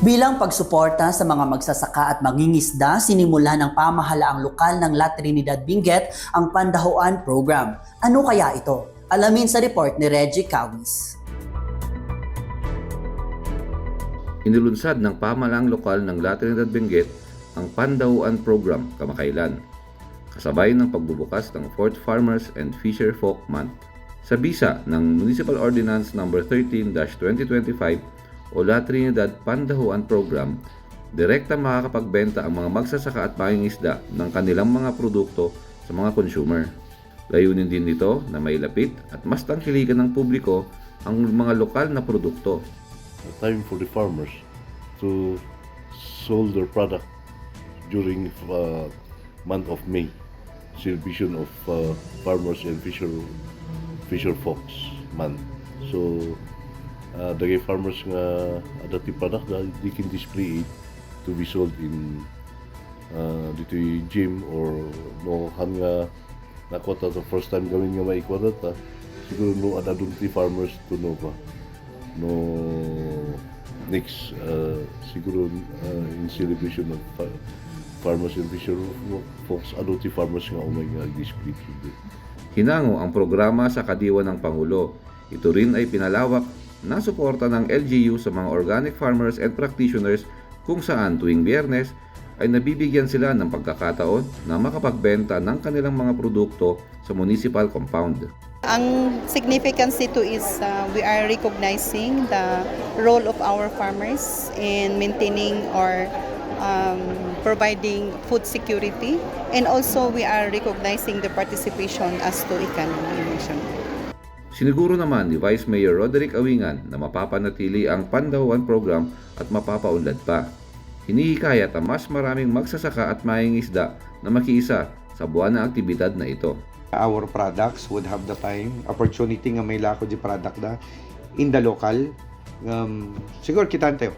Bilang pagsuporta sa mga magsasaka at mangingisda, sinimula ng pamahalaang lokal ng La Trinidad Benguet ang Pandahuan Program. Ano kaya ito? Alamin sa report ni Reggie Cawis. Inilunsad ng pamahalaang lokal ng La Trinidad Benguet ang Pandahuan Program kamakailan, kasabay ng pagbubukas ng 4th Farmers and Fisher Folk Month. Sa bisa ng Municipal Ordinance No. 13-2025 o La Trinidad Pandahuan Program, direkta makakapagbenta ang mga magsasaka at mangingisda ng kanilang mga produkto sa mga consumer. Layunin din nito na mailapit at mas tangkilikan ng publiko ang mga lokal na produkto. A time for the farmers to sell their product during month of May, celebration of farmers and fisher folks month. So the farmers nga adaptive product they can display it to be sold in dito yung gym or no hanga nakota the first time gawin nga maikwada ta siguro no adaptive farmers to know pa no next siguro in celebration of farmers and fisher folks adoptive farmers nga umay nga display today. Hinango ang programa sa kadiwa ng Pangulo. Ito rin ay pinalawak na suporta ng LGU sa mga organic farmers and practitioners kung saan tuwing Biyernes ay nabibigyan sila ng pagkakataon na makapagbenta ng kanilang mga produkto sa municipal compound. Ang significance nito is we are recognizing the role of our farmers in maintaining or providing food security, and also we are recognizing the participation as to economy. Siniguro naman ni Vice Mayor Roderick Awingan na mapapanatili ang Pandahuan Program at mapapaunlad pa. Hinihikayat ang mas maraming magsasaka at mangingisda na makiisa sa buwan na aktibidad na ito. Our products would have the time, opportunity nga may lako di product na in the local. Siguro kitante.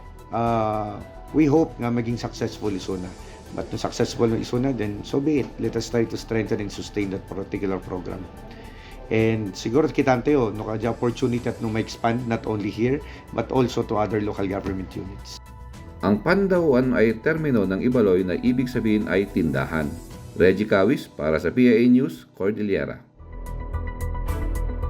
We hope nga maging successful isuna. But no successful ng isuna, then so be it. Let us try to strengthen and sustain that particular program. And siguro kitante no kaya opportunity at no ma-expand not only here but also to other local government units. Ang Pandahuan ay termino ng Ibaloy na ibig sabihin ay tindahan. Reggie Cawis para sa PIA News, Cordillera.